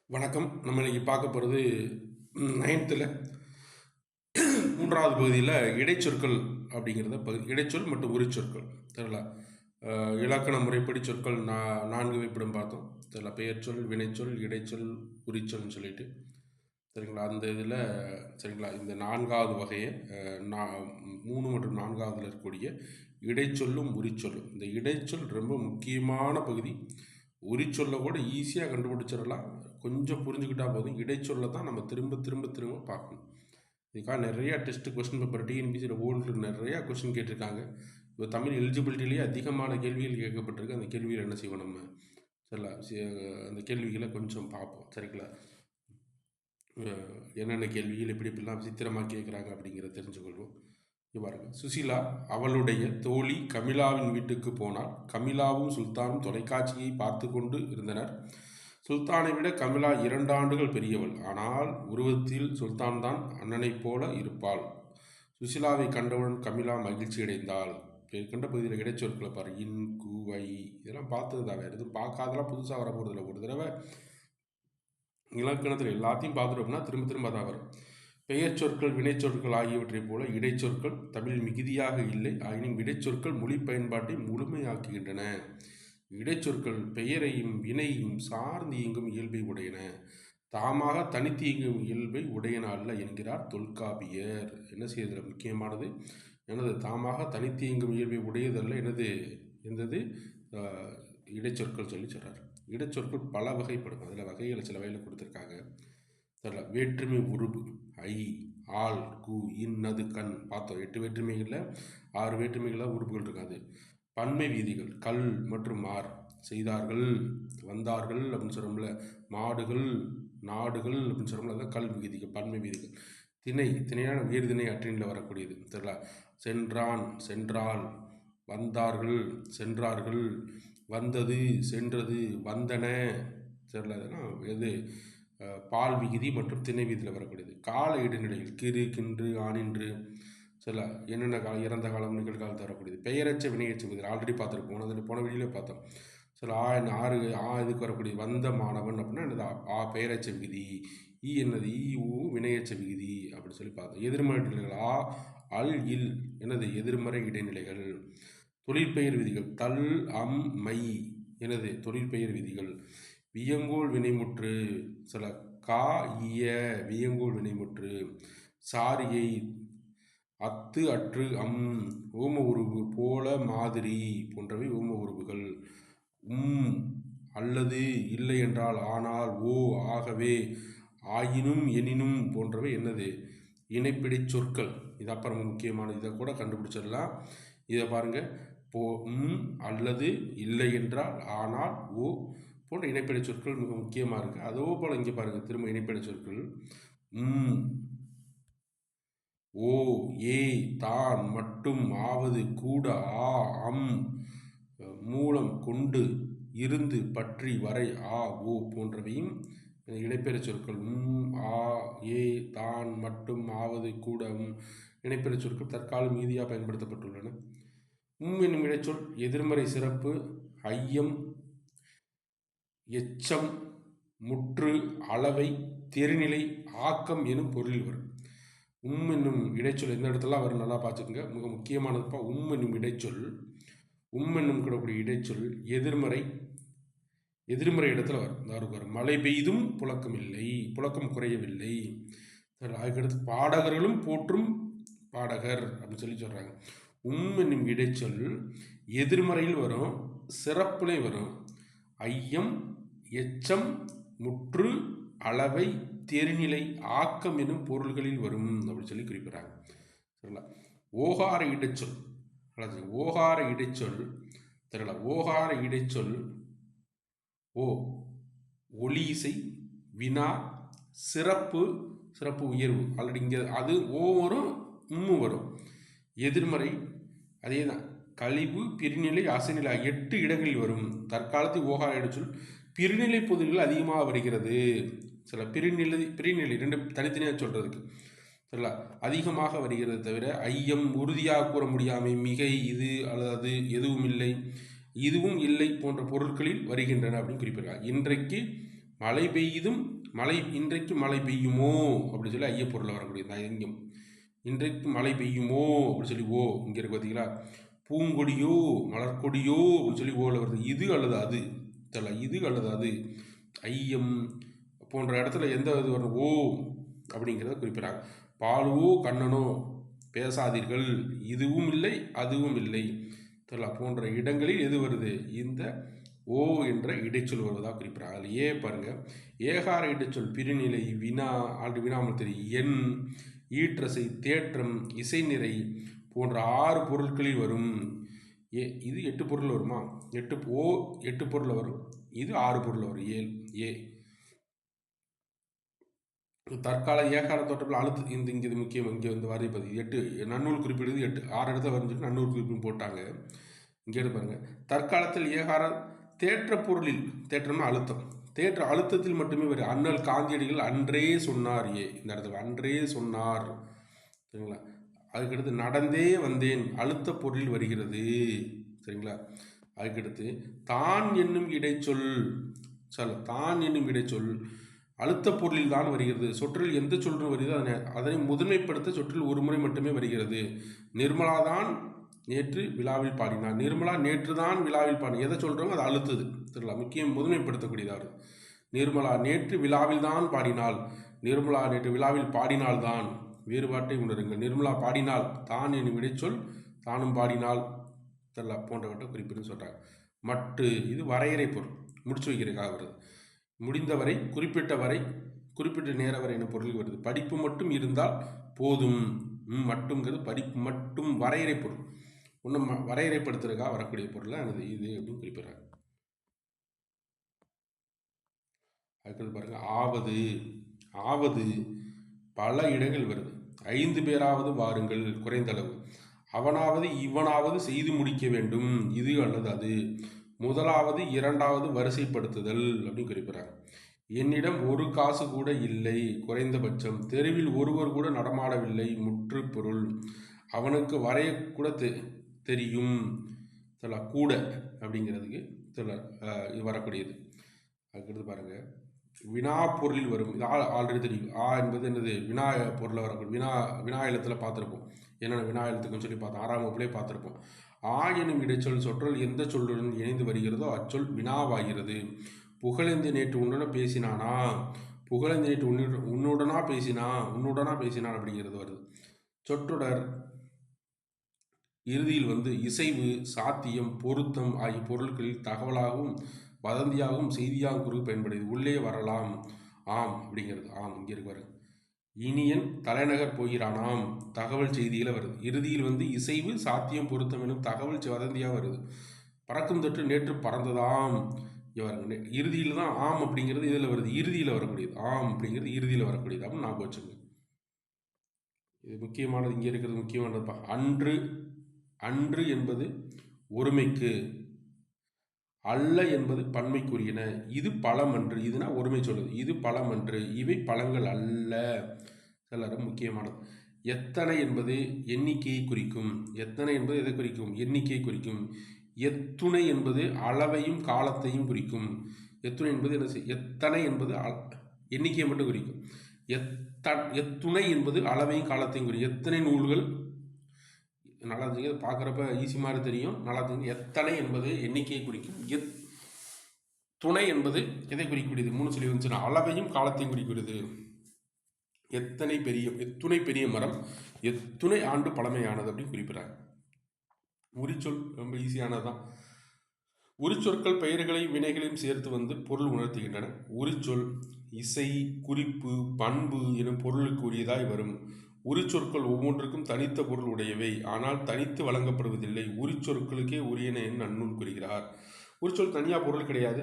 வணக்கம். நம்ம இன்னைக்கு பார்க்க போகிறது 9th 3வது பகுதியில் இடைச்சொற்கள் அப்படிங்கிறத இடைச்சொல் மற்றும் உரிச்சொற்கள் தெரியல. இலக்கண முறைப்படி சொற்கள் 4 வகைப்படும் பார்த்தோம். தெரியல, பெயர்ச்சொல், வினைச்சொல், இடைச்சொல், உரிச்சொல்னு சொல்லிட்டு சரிங்களா. அந்த இதில் சரிங்களா, இந்த 4வது வகையை 3 மற்றும் 4வதுல இருக்கக்கூடிய இடைச்சொல்லும் உரிச்சொல்லும். இந்த இடைச்சொல் ரொம்ப முக்கியமான பகுதி. உரிச்சொல்லை கூட ஈஸியாக கண்டுபிடிச்சிடலாம், கொஞ்சம் புரிஞ்சுக்கிட்டா போதும். இடைச்சொல்லை தான் நம்ம திரும்ப திரும்ப திரும்ப பார்க்கணும். இதுக்காக நிறையா டெஸ்ட்டு, கொஸ்டின் பேப்பர், டிஎன்பிசியில் ஓல்டு நிறையா கொஸ்டின் கேட்டிருக்காங்க. இப்போ தமிழ் எலிஜிபிலிட்டிலேயே அதிகமான கேள்விகள் கேட்கப்பட்டிருக்கு. அந்த கேள்வியில் என்ன செய்வோம் நம்ம சரிங்களா, அந்த கேள்விகளை கொஞ்சம் பார்ப்போம் சரிங்களா. என்னென்ன கேள்விகள் எப்படி எப்படிலாம் விசித்திரமாக கேட்குறாங்க அப்படிங்கிறத தெரிஞ்சுக்கொள்வோம். பாருங்க, சுசிலா அவளுடைய தோழி கமிலாவின் வீட்டுக்கு போனாள். கமிலாவும் சுல்தானும் தொலைக்காட்சியை பார்த்து கொண்டு இருந்தனர். சுல்தானை விட கமிலா 2 ஆண்டுகள் பெரியவள். ஆனால் உருவத்தில் சுல்தான் தான் அண்ணனைப் போல இருப்பாள். சுசிலாவை கண்டவுடன் கமிலா மகிழ்ச்சி அடைந்தாள். கண்ட பகுதியில் இடைச்சொற்களை பாரு, இன், குவை இதெல்லாம் பார்த்தது தான், வேறு எதுவும் பார்க்காதெல்லாம் புதுசாக வர போகிறதில்ல. ஒரு தடவை இலக்கணத்தில் எல்லாத்தையும் பார்த்துட்டோம்னா திரும்ப திரும்ப தான் வரும். பெயர் சொற்கள், வினைச்சொற்கள் ஆகியவற்றைப் போல இடைச்சொற்கள் தமிழ் மிகுதியாக இல்லை. ஆயினும் இடைச்சொற்கள் மொழி பயன்பாட்டை முழுமையாக்குகின்றன. இடைச்சொற்கள் பெயரையும் வினையையும் சார்ந்து இயங்கும் இயல்பை உடையன, தாமாக தனித்து இயங்கும் இயல்பை உடையன அல்ல என்கிறார் தொல்காப்பியர். என்ன செய்யறது முக்கியமானது, எனது தாமாக தனித்து இயங்கும் இயல்பை உடையதல்ல எந்தது இடைச்சொற்கள் சொல்லி சொல்றார். இடைச்சொற்கள் பல வகைப்படும். அதில் வகைகளை சில வகையில் கொடுத்துருக்காங்க. தெரியல, வேற்றுமை உருபு ஐ, ஆள், கு, இன்னது, கண் பார்த்தோம். 8 வேற்றுமைகளில் 6 வேற்றுமைகளில் உறுப்புகள் இருக்காது. பன்மை வீதிகள் கல் மற்றும் மார், செய்தார்கள், வந்தார்கள் அப்படின்னு சொல்கிறோம்ல, மாடுகள், நாடுகள் அப்படின்னு சொல்கிறோம்ல, அதான் கல் விதிகள், பன்மை வீதிகள். திணையான வேறு திணை அற்றினில் வரக்கூடியது. தெரியல, சென்றான், சென்றால், வந்தார்கள், சென்றார்கள், வந்தது, சென்றது, வந்தன தெரியல. அதெல்லாம் எது பால் விகுதி மற்றும் திணை விதியில் வரக்கூடியது. கால இடைநிலையில் கிறு, கின்று, ஆனின்று சில என்னென்ன காலம், இறந்த காலம், நிகழ்காலத்தில் வரக்கூடியது. பெயரச்ச வினையச்ச விதியில் ஆல்ரெடி பார்த்துருப்போம். அதில் போன வீடியோவில் பார்த்தோம். சில இதுக்கு வரக்கூடிய வந்த மாணவன் அப்படின்னா என்னது, பெயரச்ச விகுதி. என்னது, வினையச்ச விகுதி அப்படின்னு சொல்லி பார்த்தோம். எதிர்மறை நிலைகள் அல், இல் எனது எதிர்மறை இடைநிலைகள். தொழிற்பெயர் விதிகள் தல், அம், மை எனது தொழிற்பெயர் விதிகள். வியங்கோல் வினைமுற்று சில கா, இய வியங்கோல் வினைமுற்று. சாரியை அத்து, அற்று, அம் ஓம உருவு போல, மாதிரி போன்றவை ஓம உருவுகள். அல்லது, இல்லை என்றால், ஆனால், ஓ, ஆகவே, ஆயினும், எனினும் போன்றவை என்னது இணைப்பிடை சொற்கள். இது அப்புறம் முக்கியமானது, இதை கூட கண்டுபிடிச்சிடலாம். இதை பாருங்க, அல்லது, இல்லை என்றால், ஆனால், ஓ போன்ற இணைப்பிடை சொற்கள் மிக முக்கியமாக இருக்குது. அதோ போல் இங்கே பாருங்கள், திரும்ப இணைப்பிடை சொற்கள் ஓ, ஏ, தான், மட்டும், ஆவது, கூட, ஆ, அம், மூலம், கொண்டு, இருந்து, பற்றி, வரை, ஆ, ஓ போன்றவையும் இடைப்பெற சொற்கள். ஆ, ஏ, தான், மட்டும், ஆவது, கூட, இடைப்பெற சொற்கள் தற்கால மீதியாக பயன்படுத்தப்பட்டுள்ளன. என்னும் இடைச்சொல் எதிர்மறை சிறப்பு, ஐயம், எச்சம், முற்று, அளவை, தெரிநிலை, ஆக்கம் எனும் பொருளில் வரும். என்னும் இடைச்சொல் எந்த இடத்துல வரும் நல்லா பார்த்துக்கோங்க, மிக முக்கியமானதுப்பா. என்னும் இடைச்சொல், என்னும் கூடக்கூடிய இடைச்சொல் எதிர்மறை இடத்துல வரும். மழை பெய்தும் புழக்கம் இல்லை, புழக்கம் குறையவில்லை. அதுக்கடுத்து பாடகர்களும் போற்றும் பாடகர் அப்படின்னு சொல்லி சொல்றாங்க. என்னும் இடைச்சொல் எதிர்மறையில் வரும், சிறப்புலே வரும். ஐயம், எச்சம், முற்று, அளவை, தெரிநிலை, ஆக்கம் எனும் பொருள்களில் வரும் அப்படின்னு சொல்லி குறிப்பிடுறாங்க. சரிங்களா. ஓகார இடைச்சொல், ஓகார இடைச்சொல் தெரியல. ஓகார இடைச்சொல் ஓ, ஒளி இசை, வினா, சிறப்பு, உயர்வு. ஆல்ரெடி இங்கே அது ஓ வரும், வரும். எதிர்மறை அதே தான். கழிவு, பிரிநிலை, அசைநிலை 8 இடங்களில் வரும். தற்காலத்தில் ஓகார இடைச்சொல் பிரிநிலை பொதுகள் அதிகமாக வருகிறது. சில பிரிநிலை 2 தனித்தனியாக சொல்றதுக்கு சரிங்களா, அதிகமாக வருகிறது. தவிர ஐயம், உறுதியாக கூற முடியாமை, மிகை, இது அல்லது எதுவும் இல்லை, இதுவும் இல்லை போன்ற பொருட்களில் வருகின்றன அப்படின்னு குறிப்பிடுறாங்க. இன்றைக்கு மழை பெய்யுதும் மழை இன்றைக்கு மழை பெய்யுமோ அப்படின்னு சொல்லி ஐயப்பொருளில் வரக்கூடிய இங்கும் இன்றைக்கு மழை பெய்யுமோ அப்படின்னு சொல்லி ஓ இங்கே இருக்கு பார்த்தீங்களா. பூங்கொடியோ மலர்கொடியோ அப்படின்னு சொல்லி ஓல வருது. இது அல்லது அது தெரியல. இது அல்லது அது ஐயம் போன்ற இடத்துல எந்த இது வரும் ஓ அப்படிங்கிறத குறிப்பிட்றாங்க. பாலுவோ கண்ணனோ பேசாதீர்கள், இதுவும் இல்லை அதுவும் இல்லை தெரியல போன்ற இடங்களில் எது வருது இந்த ஓ என்ற இடைச்சொல் வருவதாக குறிப்பிட்றாங்க. அதில் ஏ பாருங்க, ஏகார இடைச்சொல் பிரிநிலை வினா ஆல்ரெடி வினாமல் தெரியும் எண் ஈற்றசை தேற்றம் இசைநிறை போன்ற 6 பொருட்களில் வரும். இது 8 பொருள் வருமா, 8 பொருள் வரும், இது 6 பொருள் வரும். ஏ தற்கால ஏகார தோற்றத்தில் அழுத்து இங்கே இது முக்கியம். இங்கே வந்து வரி பதி 8 நன்னூல் குறிப்பிடுது 8 6 இடத்துல வரைஞ்சிட்டு நன்னூல் குறிப்பிடும் போட்டாங்க. இங்கே பாருங்க, தற்காலத்தில் ஏகார தேற்ற பொருளில் தேற்றம்னா அழுத்தம், தேற்ற அழுத்தத்தில் மட்டுமே வரும். அண்ணல் காந்தியடிகள் அன்றே சொன்னார். இந்த இடத்துல அன்றே சொன்னார் சரிங்களா. அதுக்கடுத்து நடந்தே வந்தேன் அழுத்த பொருளில் வருகிறது சரிங்களா. அதுக்கடுத்து தான் என்னும் இடைச்சொல் தான் என்னும் இடைச்சொல் அழுத்த பொருளில் தான் வருகிறது. சொற்றில் எந்த சொல்லும் வருகிறது அதனை முதன்மைப்படுத்த சொற்றில் ஒரு முறை மட்டுமே வருகிறது. நிர்மலா தான் நேற்று விழாவில் பாடினார். நிர்மலா நேற்று தான் விழாவில் பாடினார். எதை சொல்கிறோமோ அதை அழுத்துது சரிங்களா. முக்கியம் முதன்மைப்படுத்தக்கூடியதாக. நிர்மலா நேற்று விழாவில் தான் பாடினாள். நிர்மலா நேற்று விழாவில் பாடினால்தான். வேறுபாட்டை உணருங்கள். நிர்மலா பாடினால் தான் என்னும் விடைச்சொல் தானும் பாடினால் தெரியல போன்றவற்றை குறிப்பிட்டு சொல்கிறாங்க. மட்டு இது வரையறை பொருள் முடிச்சு வைக்கிறதுக்காக வருது. முடிந்தவரை குறிப்பிட்ட வரை குறிப்பிட்ட நேர வரை என்ன பொருள் வருது. படிப்பு மட்டும் இருந்தால் போதும். மட்டும்ங்கிறது படிப்பு மட்டும் வரையறை பொருள். ஒன்றும் வரையறைப்படுத்துறதுக்காக வரக்கூடிய பொருள் அது இது அப்படின்னு குறிப்பிட்றாங்க. அடுத்தது பாருங்க, ஆவது ஆவது பல இடங்கள் வருது. 5 பேராவது வாருங்கள் குறைந்தளவு. அவனாவது இவனாவது செய்து முடிக்க வேண்டும், இது அல்லது அது. முதலாவது இரண்டாவது வரிசைப்படுத்துதல் அப்படின்னு குறிப்பிட்றாங்க. என்னிடம் ஒரு காசு கூட இல்லை குறைந்தபட்சம். தெருவில் ஒருவர் கூட நடமாடவில்லை முற்று பொருள். அவனுக்கு வரைய கூட தெரியும் கூட அப்படிங்கிறதுக்கு இது வரக்கூடியது. அதுக்கடுத்து பாருங்க, வினா பொருளில் வரும். இது ஆல்ரெடி தெரியும். என்பது என்னது வினா பொருளில் வரக்கூடிய வினா எழுத்தில் பார்த்துருப்போம். என்னென்ன வினா எழுத்துக்குன்னு சொல்லி பார்த்தோம். 6ஆம் வகுப்புலேயே பார்த்துருப்போம். எனும் இடைச்சொல் சொற்றொல் எந்த சொல்லுடன் இணைந்து வருகிறதோ அச்சொல் வினாவாகிறது. புகழேந்தி நேற்று உன்னுடன் பேசினானா, புகழேந்தி நேற்று உன்னுடனா பேசினான் அப்படிங்கிறது வருது. சொற்றொடர் இறுதியில் இசைவு சாத்தியம் பொருத்தம் ஆகிய பொருட்களில் தகவலாகவும் வதந்தியாகவும் செய்தியாகவும் குறுக்கு பயன்படுது. உள்ளே வரலாம் ஆம் அப்படிங்கிறது. ஆம் இங்கே இருக்கு பாருங்க. இனியன் தலைநகர் போகிறானாம் தகவல் செய்திகளை வருது. இறுதியில் இசைவு சாத்தியம் பொருத்தம் எனும் தகவல் வதந்தியாக வருது. பறக்கும் தொற்று நேற்று பறந்ததாம் இறுதியில் தான் ஆம் அப்படிங்கிறது இதில் வருது. இறுதியில் வரக்கூடியது ஆம் அப்படிங்கிறது இறுதியில் வரக்கூடியது அப்படின்னு ஞாபகம் வச்சுங்க. இது முக்கியமானது. இங்கே இருக்கிறது முக்கியமானதுப்பா. அன்று அன்று என்பது ஒருமைக்கு, அல்ல என்பது பன்மைக்குரியன. இது பழமன்று, இதுனா ஒருமை சொல்லுது. இது பழமன்று, இவை பழங்கள் அல்ல. எல்லாரும் முக்கியமானது. எத்தனை என்பது எண்ணிக்கையை குறிக்கும். எத்தனை என்பது எதை குறிக்கும்? எண்ணிக்கையை குறிக்கும். எத்துணை என்பது அளவையும் காலத்தையும் குறிக்கும். எத்துணை என்பது என்ன செய்யும்? எத்தனை என்பது எண்ணிக்கையை மட்டும் குறிக்கும். எத்துணை என்பது அளவையும் காலத்தையும் குறிக்கும். எத்தனை நூல்கள் நல்லா தெரியும். பார்க்குறப்ப ஈஸி மாதிரி தெரியும். நல்லா தெரியும். எத்தனை என்பது எண்ணிக்கையை குறிக்கும். துணை என்பது எதை குறிக்கக்கூடியது? 3 சொல்லி வந்துச்சுன்னா அளவையும் காலத்தையும் குறிக்கிறது. எத்துணை பெரிய மரம், எத்துணை ஆண்டு பழமையானது அப்படின்னு குறிப்பிட்றாங்க. உரிச்சொல் ரொம்ப ஈஸியானதுதான். உரிச்சொற்கள் பெயர்களையும் வினைகளையும் சேர்த்து பொருள் உணர்த்துகின்றன. உரிச்சொல் இசை குறிப்பு பண்பு எனும் பொருளுக்கு உரியதாய் வரும். உரிச்சொற்கள் ஒவ்வொன்றுக்கும் தனித்த பொருள் உடையவை, ஆனால் தனித்து வழங்கப்படுவதில்லை. உரிச்சொற்களுக்கே உரியன என நன்னூல் கூறுகிறார். உரிச்சொல் தனியாக பொருள் கிடையாது.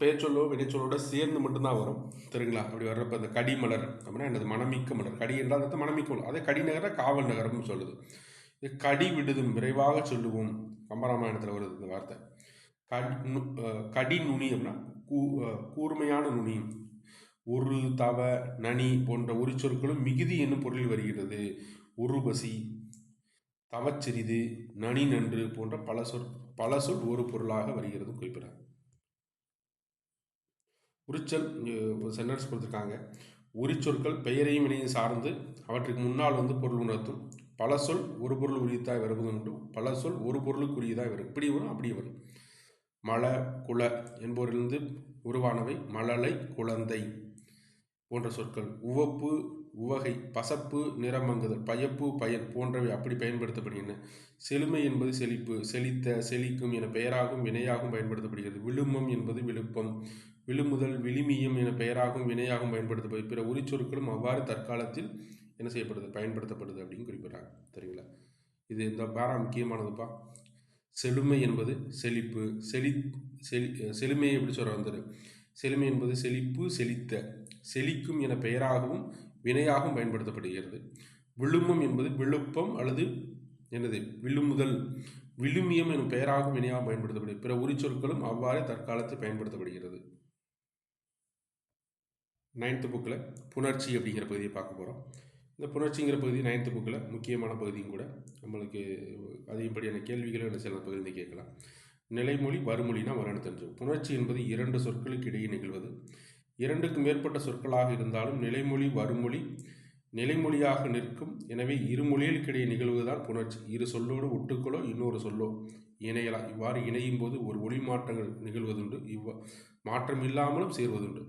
பெயர்ச்சொல்லோ வினைச்சொல்லோட சேர்ந்து மட்டும்தான் வரும் சரிங்களா. அப்படி வர்றப்ப இந்த கடிமலர் அப்படின்னா என்னது? மனமிக்க மலர். கடி என்றால் அந்த மனமிக்க மலர். அதே கடி நகர காவல் நகரம்னு சொல்லுது. கடி விடுதும் விரைவாக சொல்லுவோம். கம்பராமாயணத்தில் வருது இந்த வார்த்தை. கடி நுனி அப்படின்னா கூர்மையான நுனி. ஒரு தவ நனி போன்ற உரிச்சொற்களும் மிகுதி என்னும் பொருளில் வருகிறது. உருபசி தவச்சிறிது நனி நன்று போன்ற பல சொல் ஒரு பொருளாக வருகிறது குறிப்பிடார். உரிச்சல் சென்டென்ஸ் கொடுத்துருக்காங்க. உரிச்சொற்கள் பெயரையும் வினையும் சார்ந்து அவற்றுக்கு முன்னால் பொருள் உணர்த்தும். பல சொல் ஒரு பொருள் உரித்தாய் வருவது உண்டு. பல சொல் ஒரு பொருளுக்குரியதாய் வரும். இப்படி வரும், அப்படி வரும். மல, குல என்பவரிலிருந்து உருவானவை மழலை, குழந்தை போன்ற சொற்கள். உவப்பு, உவகை, பசப்பு, நிறமங்குதல், பயப்பு, பயன் போன்றவை அப்படி பயன்படுத்தப்படுகின்றன. செழுமை என்பது செழிப்பு, செழித்த, செழிக்கும் என பெயராகவும் வினையாகவும் பயன்படுத்தப்படுகிறது. விழுமம் என்பது விழுப்பம், விழுமுதல், விழுமியம் என பெயராகவும் வினையாகவும் பயன்படுத்தப்படுது. பிற உரிச்சொற்களும் அவ்வாறு தற்காலத்தில் என்ன செய்யப்படுது, பயன்படுத்தப்படுது அப்படின்னு குறிப்பிட்றாங்க. சரிங்களா? இது இந்த பாரா முக்கியமானதுப்பா. செழுமை என்பது செழிப்பு, செழுமையை எப்படி சொல்ற வந்துரு. செழுமை என்பது செழிப்பு, செழித்த, செழிக்கும் என பெயராகவும் வினையாகவும் பயன்படுத்தப்படுகிறது. விழுமம் என்பது விழுப்பம் அல்லது என்னது விழுமுதல், விழுமியம் எனும் பெயராகவும் வினையாகவும் பயன்படுத்தப்படுகிறது. பிற உரிச்சொற்களும் அவ்வாறு தற்காலத்தில் பயன்படுத்தப்படுகிறது. 9th புக்கில் புணர்ச்சி அப்படிங்கிற பகுதியை பார்க்க போகிறோம். இந்த புணர்ச்சிங்கிற பகுதி 9th புக்கில் முக்கியமான பகுதியும் கூட. நம்மளுக்கு அதிகப்படியான கேள்விகளும் என்ன சில பகுதியில் கேட்கலாம். நிலைமொழி வறுமொழினா வரணும் தெரிஞ்சோம். புணர்ச்சி என்பது இரண்டு சொற்களுக்கு இடையே நிகழ்வது. இரண்டுக்கு மேற்பட்ட சொற்களாக இருந்தாலும் நிலைமொழி வறுமொழி நிலைமொழியாக நிற்கும். எனவே இரு மொழிகளுக்கிடையே நிகழ்வுதான் புணர்ச்சி. இரு சொல்லோடு ஒட்டுக்களோ இன்னொரு சொல்லோ இணையலாம். இவ்வாறு இணையும் போது ஒரு ஒளி மாற்றங்கள் நிகழ்வதுண்டு. மாற்றம் இல்லாமலும் சேர்வதுண்டு.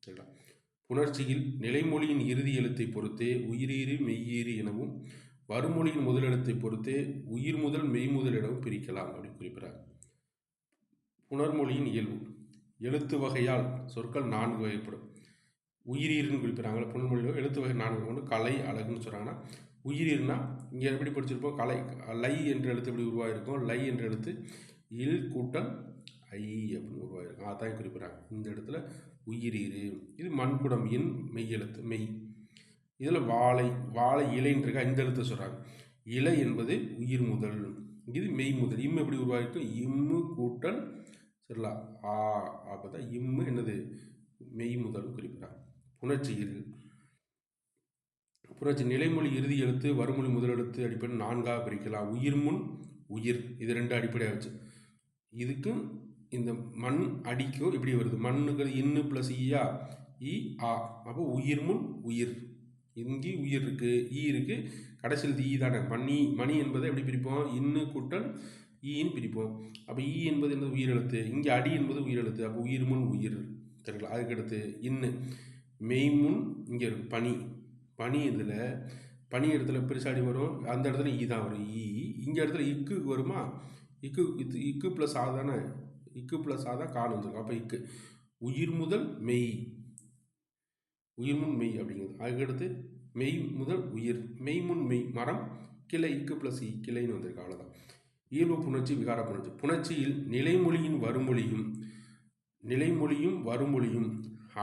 சரிங்களா? புணர்ச்சியில் நிலைமொழியின் இறுதி எழுத்தை பொறுத்தே உயிரீறு மெய்யீறு எனவும் வறுமொழியின் முதலெழுத்தை பொறுத்தே உயிர் முதல் மெய் முதல் எனவும் பிரிக்கலாம் அப்படின்னு குறிப்பிடார். புணர்மொழியின் இயல்பு. எழுத்து வகையால் சொற்கள் 4 வகைப்படும். உயிரீருன்னு குறிப்பிட்றாங்க. புணர்மொழியில் எழுத்து வகை 4. ஒன்று கலை, அழகுன்னு சொல்கிறாங்கன்னா, உயிரீர்னா இங்கே எப்படி படிச்சிருப்போம், கலை, லை என்ற எழுத்து எப்படி உருவாயிருக்கும், லை என்ற எழுத்து இல் கூட்டல் ஐ அப்படின்னு உருவாயிருக்கும். அதான் குறிப்பிட்றாங்க. இந்த இடத்துல உயிரீறு. இது மண்குடம், என் மெய் எழுத்து, மெய். இதில் வாழை, வாழை இலைன்னு இருக்கா, இந்த எழுத்தை சொல்கிறாங்க. இலை என்பது உயிர் முதல், இது மெய் முதல். இம்மு எப்படி உருவாயிருக்கும், இம்மு கூட்டல் சரிங்களா ஆ. அப்போ தான் இம்மு என்னது மெய் முதல் குறிப்பிட்றாங்க. புணர்ச்சி நிலைமொழி இறுதி எழுத்து வறுமொழி முதல் எழுத்து அடிப்படை 4ஆக பிரிக்கலாம். உயிர் முன் உயிர், இது 2 அடிப்படையாக வச்சு. இதுக்கும் இந்த மண் அடிக்கும் இப்படி வருது. மண்ணுங்கிறது இன்னு ப்ளஸ் ஈயா, இ ஆ. அப்போ உயிர் முன் உயிர், இங்கே உயிர் இருக்குது, ஈ இருக்குது, கடைசியில் ஈ தானே. மணி என்பதை எப்படி பிரிப்போம், இன்னு கூட்டல் ஈன்னு பிரிப்போம். அப்போ ஈ என்பது என்னது உயிரெழுத்து, இங்கே அடி என்பது உயிரெழுத்து. அப்போ உயிர் முன் உயிர். சரிங்களா? அதுக்கடுத்து இன்னு மெய்முன், இங்கே இருக்கும் பனி, பனி இதில் பனி இடத்துல பெருசாடி வரும், அந்த இடத்துல ஈ தான் வரும், ஈ. இங்கே இடத்துல இக்கு வருமா, இக்கு ப்ளஸ் ஆ தானே, இக்கு ப்ளஸ் ஆ தான் காண் வந்துருக்கும். அப்போ இக்கு உயிர் முதல் மெய், உயிர் முன் மெய் அப்படிங்கிறது. அதுக்கடுத்து மெய் முதல் உயிர், மெய் முன் மெய், மரம், கிளை, இக்கு ப்ளஸ் இ, கிளைன்னு வந்திருக்கு. அவ்வளோதான். இயல்பு புணர்ச்சி, விகார புணர்ச்சி. புணர்ச்சியில் நிலைமொழியும் வறுமொழியும்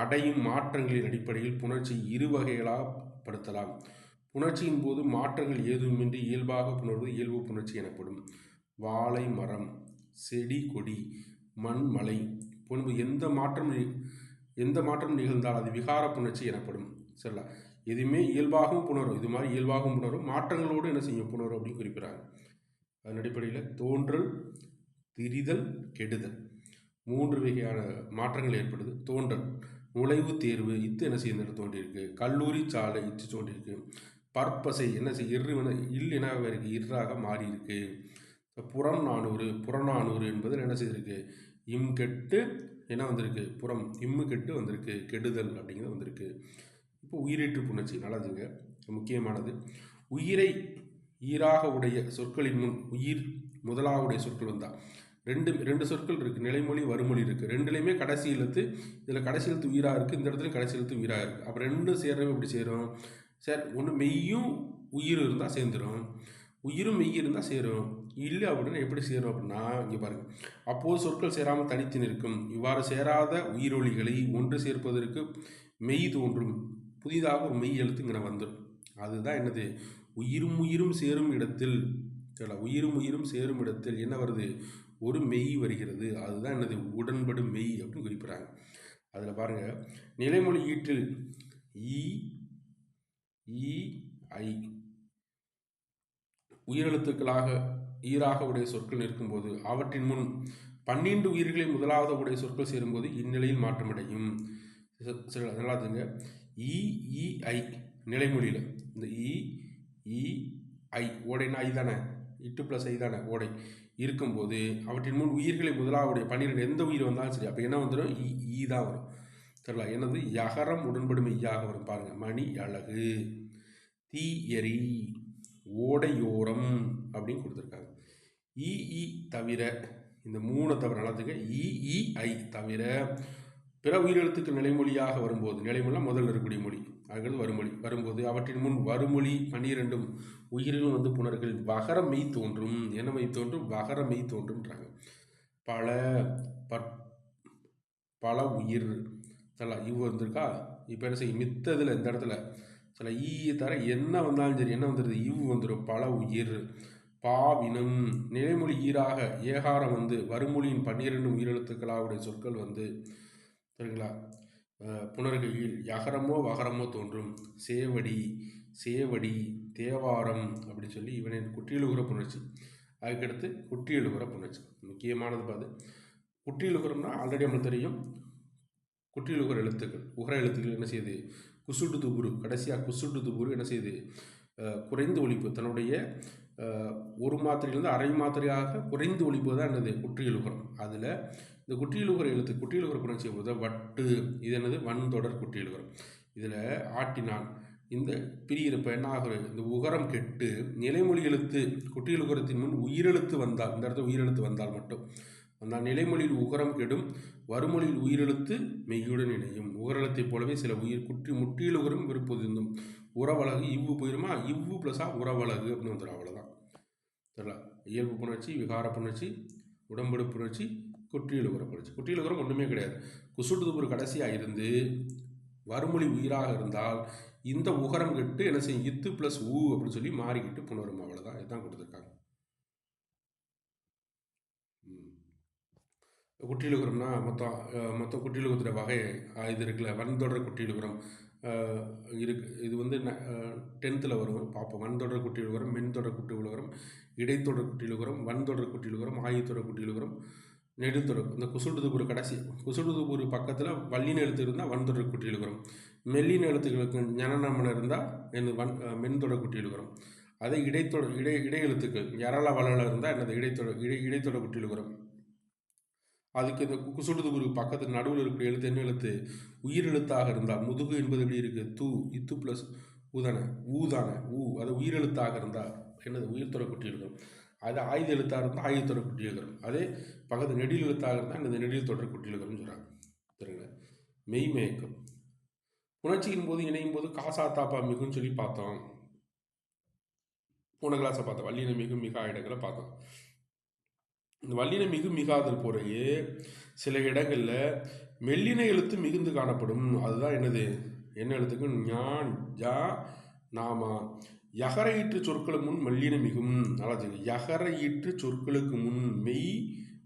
அடையும் மாற்றங்களின் அடிப்படையில் புணர்ச்சி இரு வகைகளாக படுத்தலாம். புணர்ச்சியின் போது மாற்றங்கள் ஏதுமின்றி இயல்பாக புணர்வது இயல்பு புணர்ச்சி எனப்படும். வாழை மரம், செடி கொடி, மண் மலை போன்ற எந்த மாற்றம் நிகழ்ந்தால் அது விகார புணர்ச்சி எனப்படும். சரிங்களா? எதுவுமே இயல்பாகவும் புணரும், இது மாதிரி இயல்பாகவும் புணரும், மாற்றங்களோடு என்ன செய்யும் புணரும் அப்படின்னு குறிப்பிட்றாங்க. அதன் அடிப்படையில் தோன்றல், திரிதல், கெடுதல் 3 வகையான மாற்றங்கள் ஏற்படுது. தோன்றல், நுழைவு தேர்வு, இத்து என்ன செய்ய தோன்றியிருக்கு. கல்லூரி சாலை, இத்து தோன்றியிருக்கு. பற்பசை என்ன செய்ய இல் எனாக இருக்கு, இர்ராக மாறி இருக்கு. புறநானூறு என்பதில் என்ன செய்திருக்கு, இம் கெட்டு என்ன வந்திருக்கு, புறம் இம்மு கெட்டு வந்திருக்கு, கெடுதல் அப்படிங்கிறது வந்திருக்கு. இப்போ உயிரீற்று புணர்ச்சி நல்லதுங்க, முக்கியமானது. உயிரை ஈராக உடைய சொற்களின் முன் உயிர் முதலாக உடைய சொற்கள் வந்தால் ரெண்டு சொற்கள் இருக்குது, நிலைமொழி வறுமொழி இருக்குது. ரெண்டுலேயுமே கடைசி எழுத்து, இதில் கடைசி எழுத்து உயிராக இருக்குது, இந்த இடத்துல கடைசி எழுத்து உயிராக இருக்குது. அப்போ ரெண்டும் சேர்றவை எப்படி சேரும், சார் ஒன்று மெய்யும் உயிர் இருந்தால் சேர்ந்துடும், உயிரும் மெய் இருந்தால் சேரும். இல்லை அப்படின்னா எப்படி சேரும் அப்படின்னா, இங்கே பாருங்கள், அப்போது சொற்கள் சேராமல் தனித்து நிற்கும். இவ்வாறு சேராத உயிரொலிகளை ஒன்று சேர்ப்பதற்கு மெய் தோன்றும், புதிதாக ஒரு மெய் எழுத்துங்கிற வந்துடும். அதுதான் என்னது, உயிரும் சேரும் இடத்தில், உயிரும் சேரும் இடத்தில் என்ன வருது, ஒரு மெய் வருகிறது. அதுதான் என்னது, உடன்படும் மெய் அப்படின்னு குறிப்பிட்றாங்க. அதில் பாருங்கள், நிலைமொழி ஈற்றில் ஈ ஐ உயிரெழுத்துக்களாக ஈராக உடைய சொற்கள் நிற்கும்போது அவற்றின் முன் 12 உயிர்களை முதலாவது உடைய சொற்கள் சேரும்போது இந்நிலையில் மாற்றமடையும். சரி, நல்லா இருந்துங்க. இஇஐ நிலைமொழியில் இந்த இஇஐ ஓடைன்னா ஐ தானே, இட்டு ப்ளஸ் ஐ தானே ஓடை இருக்கும்போது அவற்றின் முன் உயிர்களை முதலாவுடைய 12 எந்த உயிர் வந்தாலும் சரி, அப்போ என்ன வந்துடும்? ஈ தான் வரும். சரிங்களா? என்னது? யகரம் உடன்படும் மெய்யாக வரும். பாருங்க, மணி அழகு, தீ எரி, ஓடையோரம் அப்படின்னு கொடுத்துருக்காங்க. இஇ தவிர, இந்த 3 தவிர நல்லாத்துக்கு, இஇஐ தவிர பிற உயிரெழுத்துக்கள் நிலைமொழியாக வரும்போது, நிலைமொழினா முதல்ல இருக்கக்கூடிய மொழி, அதுக்கடுத்து வருமொழி வரும்போது அவற்றின் முன் வருமொழி 12 உயிர்களும் வந்து புணர்கள் வகர மெய் தோன்றும். என்ன மெய் தோன்றும்? வகர மெய் தோன்றும்ன்றாங்க. பல பல உயிர் தலை இவ் வந்திருக்கா. இப்போ என்ன செய்யும்? மித்ததில் இந்த இடத்துல சில ஈ தர என்ன வந்தாலும் சரி, என்ன வந்துடுது? இவ் வந்துடும். பல உயிர் பாவினம் நிலைமொழி ஈராக ஏகாரம் வந்து வருமொழியின் 12 உயிரெழுத்துக்களாவுடைய சொற்கள் வந்து சரிங்களா புணர்கையில் யகரமோ வகரமோ தோன்றும். சேவடி, சேவடி, தேவாரம் அப்படின்னு சொல்லி இவனை குற்றியலுகுற புணர்ச்சி. அதுக்கடுத்து குற்றியலுகுற புணர்ச்சி முக்கியமானது. பார்த்து குற்றியலுகுறம்னா ஆல்ரெடி நம்மளுக்கு தெரியும். குற்றியலுகுற எழுத்துக்கள், உகர எழுத்துக்கள் என்ன செய்யுது? குசுட்டு துபுரு, கடைசியாக குசுட்டு துபுரு என்ன செய்யுது? குறைந்து ஒழிப்பு, தன்னுடைய ஒரு மாத்திரையிலிருந்து அரை மாத்திரையாக குறைந்து ஒழிப்பு தான் என்னது? குற்றியலுகரம். அதில் இந்த குற்றியலுகர எழுத்து, குற்றியலுகர புணர்ச்சியை பொறுத்த வட்டு, இது என்னது? வன்தொடர் குற்றியலுகரம். இதில் ஆட்டினான் இந்த பிரியிறப்ப என்ன ஆகுது? இந்த உகரம் கெட்டு நிலைமொழி எழுத்து குற்றியலுகரத்தின் முன் உயிரெழுத்து வந்தால், இந்த இடத்துல உயிரெழுத்து வந்தால் மட்டும் அந்த நிலைமொழியில் உகரம் கெடும், வருமொழியில் உயிரெழுத்து மெய்யுடன் இணையும். உகரெழுத்தைப் போலவே சில உயிர் குற்றி முற்றியலுகரம் விருப்பொதிர்ந்தும். உறவழகு இவ்வு போயிருமா? இவ்வு ப்ளஸ்ஸா உறவழகு அப்படின்னு வந்துடும். அவ்வளோதான். சரிங்களா? இயல்பு புணர்ச்சி, விகார புணர்ச்சி, உடம்படு புணர்ச்சி, குற்றியலுகர புணர்ச்சி. குற்றியலுகரம் ஒன்றுமே கிடையாது. குசுட்டுதுபுரு கடைசியாக இருந்து வருமொழி உயிராக இருந்தால் இந்த உகரம் கெட்டு என்ன செய்யும்? இத்து ப்ளஸ் ஊ அப்படின்னு சொல்லி மாறிக்கிட்டு புணரும். அவ்வளோதான். இதுதான் கொடுத்துருக்காங்க. குற்றியலுகரம்னா மொத்தம் குற்றியலுகரத்தில் வகை இது இருக்குல்ல. வன்தொடர் குற்றியலுகரம் இருக்கு. இது வந்து 10th வரும், பார்ப்போம். வன்தொடர் குற்றியலுகரம், மென்தொடர் குற்றியலுகரம், இடைத்தொடர் குற்றியலுகரம், வன்தொடர் குற்றியலுகரம், ஆயுத்தொடர் குற்றியலுகரம், நெடுத்தொடர். இந்த குசுடுதுபுரு கடைசி குசுடுதுபுரு பக்கத்தில் வல்லின எழுத்து இருந்தால் வன்தொடர் குற்றியலுகரம், மெல்லின எழுத்துக்களுக்கு ஞனநமன இருந்தால் மென்தொடர் குற்றியலுகரம். அதே இடை எழுத்துக்கள் யரள வளல இருந்தால் என்னது? இடைத்தொடர் குற்றியலுகரம். அதுக்கு இந்த குசுடுதுபுரு பக்கத்து நடுவில் இருக்கக்கூடிய எழுத்து என்ன எழுத்து? உயிர் எழுத்தாக இருந்தால், முதுகு என்பது எப்படி இருக்குது? தூ, இத்து ப்ளஸ் ஊதானே, ஊதானே, ஊ, அது உயிரெழுத்தாக இருந்தால் என்னது? உயிர்த்தொட குற்றியலுகரம். அது ஆயுத எழுத்தாக இருந்தால் ஆயுதத்தொட குற்றியலுகரம். அதே பக்கத்து நெடில் எழுத்தாக இருந்தால் என்னது? நெடில் தொடர் குற்றியலுகரம்னு சொல்கிறாங்க. சரிங்களா? மெய்மயக்கம் புணர்ச்சியின் போது இணையும் போது காசா தாப்பா மிகுன்னு சொல்லி பார்த்தோம். போன கிளாஸை பார்த்தோம். வல்லின மிகு மிகா இடங்களை பார்த்தோம். இந்த வல்லின மிகு மிகாதல் போறையே சில இடங்களில் மெல்லின எழுத்து மிகுந்து காணப்படும். அதுதான் என்னது? என்ன எழுத்துக்கு? ஞான், ஜா, நாமா. யகர ஈற்று சொற்களுக்கு முன் மெல்லின மிகும். நல்லா தெரியும். யகர ஈற்று சொற்களுக்கு முன் மெய்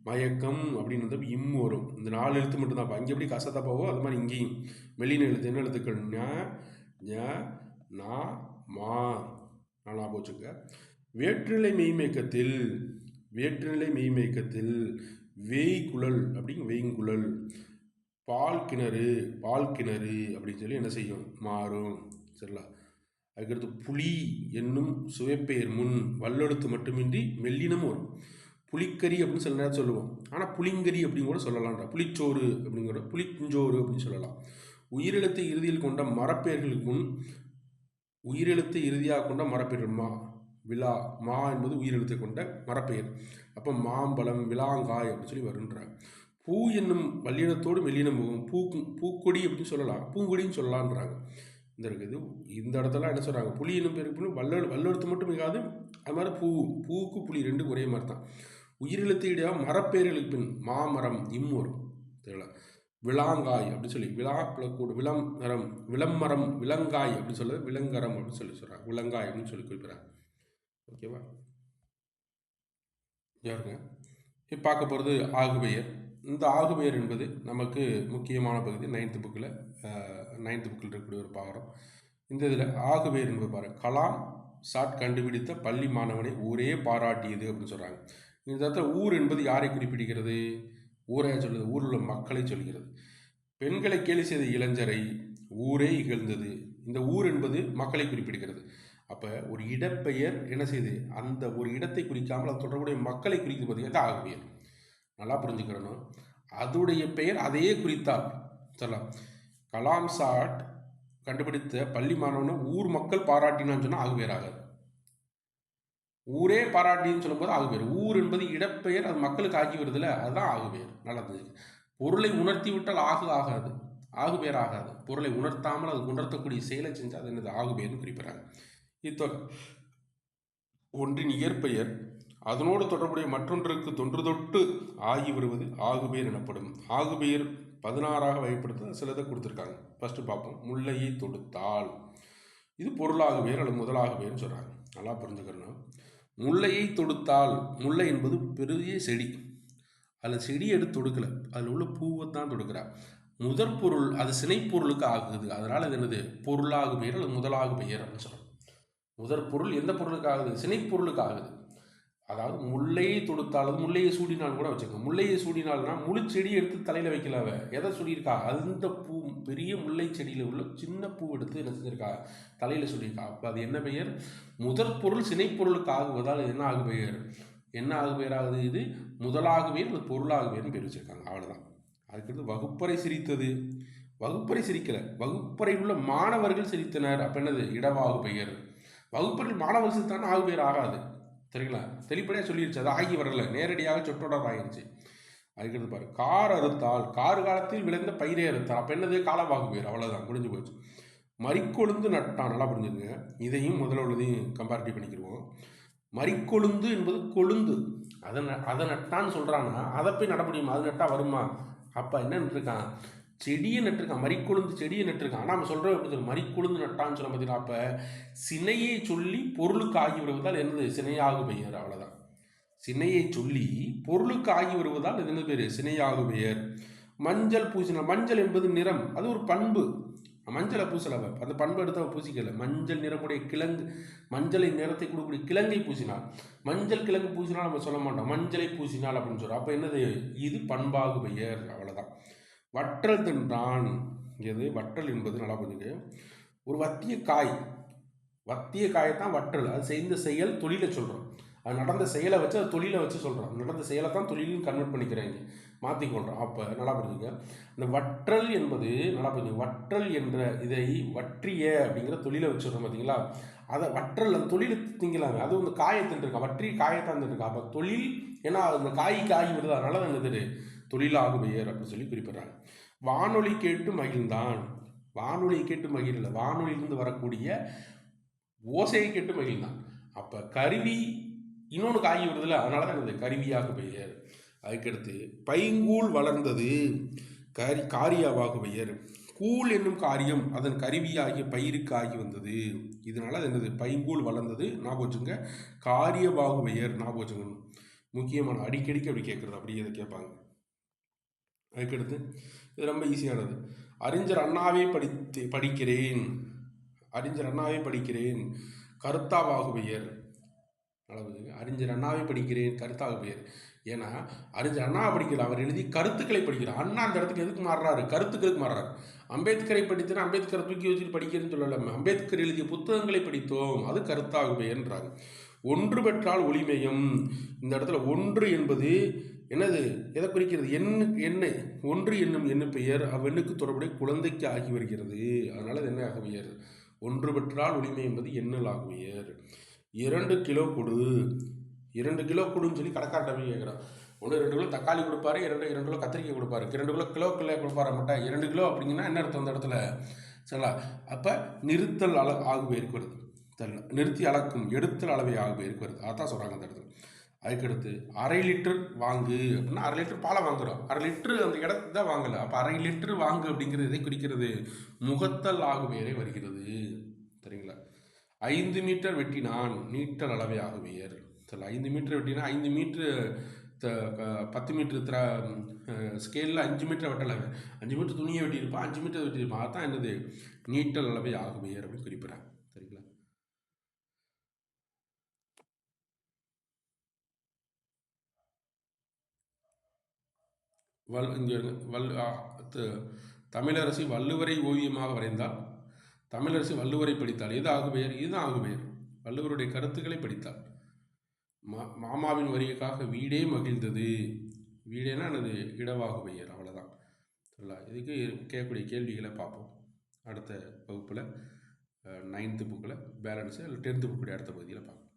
மயக்கம் அப்படின்னு வந்து இம் வரும். இந்த 4 எழுத்து மட்டும்தான். அங்கே எப்படி கசத்தப்பாவோ அது மாதிரி இங்கேயும் மெல்லின எழுத்து என்ன எழுத்துக்கள்? ஞ, ஞ, நா, மா. நல்லா போச்சுங்க. வேற்றுநிலை மெய்மயக்கத்தில் வேய்குழல் அப்படிங்க வெய்குழல், பால் கிணறு அப்படின்னு சொல்லி என்ன செய்யும்? மாறும். சரிங்களா? அதுக்கடுத்து புலி என்னும் சுவைப்பெயர் முன் வல்லெழுத்து மட்டுமின்றி மெல்லினம் வரும். புலிக்கறி அப்படின்னு சில நேரம் சொல்லுவோம். ஆனால் புளிங்கறி அப்படின்னு கூட சொல்லலாம்டா. புளிச்சோறு அப்படிங்கிற புளிக்குஞ்சோறு அப்படின்னு சொல்லலாம். உயிரெழுத்தை இறுதியில் கொண்ட மரப்பெயர்களுக்கு முன் உயிரெழுத்தை இறுதியாக கொண்ட மரப்பெயர்கள் விழா, மா என்பது உயிரெழுத்தை கொண்ட மரப்பெயர். அப்போ மாம்பழம், விளாங்காய் அப்படின்னு சொல்லி வருன்றாங்க. பூ என்னும் வல்லினத்தோடு மெல்லினம் போகும். பூக்கொடி அப்படின்னு சொல்லலாம், பூங்கொடின்னு சொல்லலான்றாங்க. இந்த இருக்குது. இந்த இடத்துல என்ன சொல்கிறாங்க? புலி என்னும் பேருக்கு வல்லெழுத்து மட்டும் மிகாது. அது மாதிரி பூவுக்கு புலி ரெண்டும் ஒரே மாதிரி தான். உயிரெழுத்து இடையாக மரப்பெயர்களுக்கு பின் மாமரம் இம் வரும். தெரியல. விளாங்காய் அப்படின்னு சொல்லி கூட விளம்மரம் விலங்காய் அப்படின்னு சொல்ல விலங்கரம் அப்படின்னு சொல்லி சொல்கிறாங்க. விலங்காய் அப்படின்னு சொல்லி குறிப்பிட்றாங்க. ஓகேவா? யாருங்க இப்போ பார்க்க போகிறது ஆகுபெயர். இந்த ஆகுபெயர் என்பது நமக்கு முக்கியமான பகுதி. 9th புக்கில் இருக்கக்கூடிய ஒரு பாடம். இந்த இதில் ஆகுபெயர் என்பது பாருங்கள். கலாம் சாட் கண்டுபிடித்த பள்ளி மாணவனை ஊரே பாராட்டியது அப்படின்னு சொல்கிறாங்க. இந்த இடத்துல ஊர் என்பது யாரை குறிப்பிடுகிறது? ஊரை சொல்லுது. ஊரில் உள்ள மக்களை சொல்கிறது. பெண்களை கேலி செய்த இளைஞரை ஊரே இகழ்ந்தது. இந்த ஊர் என்பது மக்களை குறிப்பிடுகிறது. அப்போ ஒரு இடப்பெயர் என்ன செய்யுது, அந்த ஒரு இடத்தை குறிக்காமல் அது தொடர்புடைய மக்களை குறிக்கிறது பார்த்தீங்கன்னா ஆகுபெயர். நல்லா புரிஞ்சுக்கிறணும். அதுடைய பெயர் அதையே குறித்தால் சொல்லலாம். கலாம் சாட் கண்டுபிடித்த பள்ளி மாணவனை ஊர் மக்கள் பாராட்டினான்னு சொன்னால் ஆகுபெயர் ஆகாது. ஊரே பாராட்டின்னு சொல்லும்போது ஆகுபெயர். ஊர் என்பது இடப்பெயர், அது மக்களுக்கு ஆகி வருதுல, அதுதான் ஆகுபெயர். நல்லா தெரிஞ்சுக்க. பொருளை உணர்த்தி விட்டால் ஆகாது, ஆகுபெயர் ஆகாது. பொருளை உணர்த்தாமல் அது உணர்த்தக்கூடிய செயலை செஞ்சால் அது என்னது ஆகுபெயர்னு குறிப்பிட்றாங்க. இத்தொகை ஒன்றின் இயற்பெயர் அதனோடு தொடர்புடைய மற்றொன்றுக்கு தொன்று தொட்டு ஆகி வருவது ஆகுபெயர் எனப்படும். ஆகுபெயர் 16ஆக வகைப்படுத்த சிலதை கொடுத்துருக்காங்க. ஃபஸ்ட்டு பார்ப்போம். முல்லையை தொடுத்தால், இது பொருளாகுபெயர் அல்லது முதலாகுபெயர்னு சொல்கிறாங்க. நல்லா புரிஞ்சுக்கணும். முல்லையை தொடுத்தால், முல்லை என்பது பெரிய செடி, அதில் செடியை எடுத்து தொடுக்கலை, அதில் உள்ள பூவை தான் தொடுக்கிறா. முதற் பொருள் அது சினைப்பொருளுக்கு ஆகுது, அதனால் அது என்னது பொருளாகு பெயர் அல்லது முதலாகு பெயர் அப்படின்னு சொல்கிறோம். முதற் பொருள் எந்த பொருளுக்கு ஆகுது, சினைப்பொருளுக்கு ஆகுது. அதாவது முல்லையை தொடுத்தால், முல்லையை சூடினால் கூட வச்சுக்கோங்க. முல்லையை சூடினால்னா முழு செடியை எடுத்து தலையில் வைக்கலாவ, எதை சூடியிருக்கா, அந்த பூ பெரிய முல்லை செடியில் உள்ள சின்ன பூ எடுத்து என்ன செஞ்சிருக்கா, தலையில் சொல்லியிருக்கா. அப்போ அது என்ன பெயர், முதற் பொருள் சினைப்பொருளுக்கு ஆகுவதால் என்ன ஆகு பெயர், என்ன ஆகு பெயர் ஆகுது, இது முதலாகவே அல்லது பொருளாகவேன்னு பேர் வச்சிருக்காங்க. அவ்வளோதான். அதுக்கடுத்து வகுப்பறை சிரித்தது, வகுப்பறை சிரிக்கலை, வகுப்பறை உள்ள மாணவர்கள் சிரித்தனர். அப்போ என்னது இடவாகு பெயர். வகுப்பறையில் மாணவர்கள் சிரித்தான்னு ஆகு பெயர் ஆகாது. சரிங்களா, தெளிப்படையாக சொல்லிடுச்சு, அது ஆகி வரல, நேரடியாக சொற்றொடர் ஆகிடுச்சு. அதுக்கடுத்து பாரு, கார் அறுத்தால், கார் காலத்தில் விளைந்த பயிரை அறுத்தால், அப்போ என்னது காலவாகு பெயர். அவ்வளோதான், முடிஞ்சு போச்சு. மறிக்கொழுந்து நட்டான், நல்லா புரிஞ்சுங்க. இதையும் முதல்ல உள்ளதையும் கம்பேரிட்டிவ் பண்ணிக்கிடுவோம். மறிக்கொழுந்து என்பது கொழுந்து, அதை நட்டான்னு சொல்கிறாங்கன்னா அதை போய் நட முடியுமா, அது நட்டா வருமா? அப்போ என்ன நட்டுருக்கான், செடியை நட்டுருக்கான், மறிக்கொழுந்து செடியை நட்டுருக்கான். ஆனால் நம்ம சொல்கிறோம் எப்படி சொல்லுவோம், மறிக்கொழுந்து நட்டான்னு சொல்ல பார்த்தீங்கன்னா, அப்போ சினையை சொல்லி பொருளுக்கு ஆகி வருவதால் என்னது சினையாகு பெயர். அவ்வளோதான். சினையை சொல்லி பொருளுக்கு ஆகி வருவதால் இது என்ன பேர், சினையாகு பெயர். மஞ்சள் பூசினால், மஞ்சள் என்பது நிறம், அது ஒரு பண்பு. மஞ்சளை பூசலை, அந்த பண்பு எடுத்து அவள் பூசிக்கல. மஞ்சள் நிறமுடைய கிழங்கு, மஞ்சளை நிறத்தை கொடுக்கக்கூடிய கிழங்கை பூசினாள். மஞ்சள் கிழங்கு பூசினால் நம்ம சொல்ல மாட்டோம், மஞ்சளை பூசினால் அப்படின்னு சொல்கிறோம். அப்போ என்னது, இது பண்பாகு பெயர். அவ்வளோதான். வற்றல் தின்றான், எது வற்றல் என்பது நல்லா புரிஞ்சுங்க, ஒரு வத்திய காய், வத்திய காயத்தான் வற்றல். அது செய்த செயல் தொழிலை சொல்கிறோம், அது நடந்த செயலை வச்சு அது தொழிலை வச்சு சொல்கிறோம். நடந்த செயலை தான் தொழிலும் கன்வெர்ட் பண்ணிக்கிறாங்க, மாற்றிக்கொள்கிறோம். அப்போ நல்லா புரிஞ்சுங்க, இந்த வற்றல் என்பது நல்லா புரிஞ்சுங்க, வற்றல் என்ற இதை வற்றிய அப்படிங்கிற தொழிலை வச்சுடுறோம் பார்த்தீங்களா, அதை வற்றல் அந்த தொழிலை திங்கலாங்க. அது வந்து காயத்தின் இருக்கா, வற்றி காயத்தான் இருக்கா. அப்போ தொழில், ஏன்னா அந்த காய்க்கு ஆகி வருது, அதனால தான் என்னது தொழிலாகு பெயர் அப்படின்னு சொல்லி குறிப்பிட்றாங்க. வானொலி கேட்டு மகிழ்ந்தான், வானொலியை கேட்டு மகிழல, வானொலியிலிருந்து வரக்கூடிய ஓசையை கேட்டு மகிழ்ந்தான். அப்போ கருவி இன்னொன்று காய் வருதுல, அதனால தான் என்னது கருவியாக பெயர். அதுக்கடுத்து பைங்கூழ் வளர்ந்தது, காரியாவாக பெயர். கூழ் என்னும் காரியம் அதன் கருவியாகிய பயிருக்கு ஆகி வந்தது, இதனால அது என்னது பைங்கூழ் வளர்ந்தது. ஞாபகம் வச்சுங்க, காரியவாகு பெயர் ஞாபகம் வச்சுக்கணும். முக்கியமான அடிக்கடிக்கு அப்படி கேட்குறது, அப்படி இதை கேட்பாங்க. அதுக்கடுத்து இது ரொம்ப ஈஸியானது. அறிஞர் அண்ணாவே படிக்கிறேன், அறிஞர் அண்ணாவே படிக்கிறேன், கருத்தாவாகு பெயர். அறிஞர் அண்ணாவை படிக்கிறேன், கருத்தாக பெயர். ஏன்னா அறிஞர் அண்ணா படிக்கல, அவர் எழுதி கருத்துக்களை படிக்கிறார். அண்ணா அந்த இடத்துக்கு எதுக்கு மாறுறாரு, கருத்துக்களுக்கு மாறுறாரு. அம்பேத்கரை படித்தேன்னா அம்பேத்கரை தூக்கி வச்சுட்டு படிக்கிறேன்னு சொல்லலாமே, அம்பேத்கர் எழுதிய புத்தகங்களை படித்தோம், அது கருத்தாக பெயர்ன்றாங்க. ஒன்று பெற்றால் ஒளிமயம், இந்த இடத்துல ஒன்று என்பது என்னது, எதை குறிக்கிறது, என்ன ஒன்று என்னும் என்ன பெயர் அவ்வெண்ணுக்கு தொடர்புடைய குழந்தைக்கு ஆகி வருகிறது, அதனால அது என்ன ஆக பெயர், ஒன்று பெற்றால் ஒளிமை என்பது எண்ணல் ஆக பெயர். 2 கிலோ கொடு, 2 கிலோ கொடுன்னு சொல்லி கடைக்கார்ட்ட போய் கேட்குறான். ஒன்று 2 கிலோ தக்காளி கொடுப்பாரு, 2 கிலோ கத்திரிக்காய் கொடுப்பாரு, 2 கிலோ கொடுப்பாரு மட்டும். 2 கிலோ அப்படிங்கன்னா என்ன அர்த்தம் அந்த இடத்துல, சரிங்களா? அப்போ நிறுத்தல் ஆகு பெயருக்கு வருது, நிறுத்தி அளக்கும் எடுத்தல் அளவை ஆகு பெயருக்கு வருது, அதான் சொல்கிறாங்க அந்த இடத்துல. அதுக்கடுத்து 1/2 லிட்டர் வாங்கு அப்படின்னா 1/2 லிட்டர் பாலை வாங்குறோம், 1/2 லிட்டரு அந்த இடத்துக்கு தான் வாங்கலை. அப்போ 1/2 லிட்டர் வாங்கு அப்படிங்கிறது எதை குறிக்கிறது, முகத்தல் ஆகு பெயரை வருகிறது. சரிங்களா? 5 மீட்டர் வெட்டினான், நீட்டல் அளவை ஆகு பெயர். சரி, 5 மீட்டர் வெட்டினா 5 மீட்ரு 10 மீட்ரு ஸ்கேலில் 5 மீட்டர் வெட்டலை, 5 மீட்டர் துணியை வெட்டியிருப்பான், 5 மீட்டர் வெட்டியிருப்பான், அதுதான் என்னது நீட்டல் அளவை ஆகு பெயர் அப்படின்னு குறிப்பிட்றாங்க. சரிங்களா? இங்கே தமிழரசி வள்ளுவரை ஓவியமாக வரைந்தால், தமிழரசி வள்ளுவரை படித்தால். எது ஆகுபெயர்? இதுதான் ஆகுபெயர். வள்ளுவருடைய கருத்துக்களை படித்தால். மாமாவின் வரிக்காக வீடே மகிழ்ந்தது. வீடேனா எனது இடவாகு பெயர், அவ்வளோதான். சரிங்களா? இதுக்கு கேட்கக்கூடிய கேள்விகளை பார்ப்போம் அடுத்த வகுப்பில். 9th புக்கில் பேலன்ஸு இல்லை 10th புக்குடைய அடுத்த பகுதியில் பார்ப்போம்.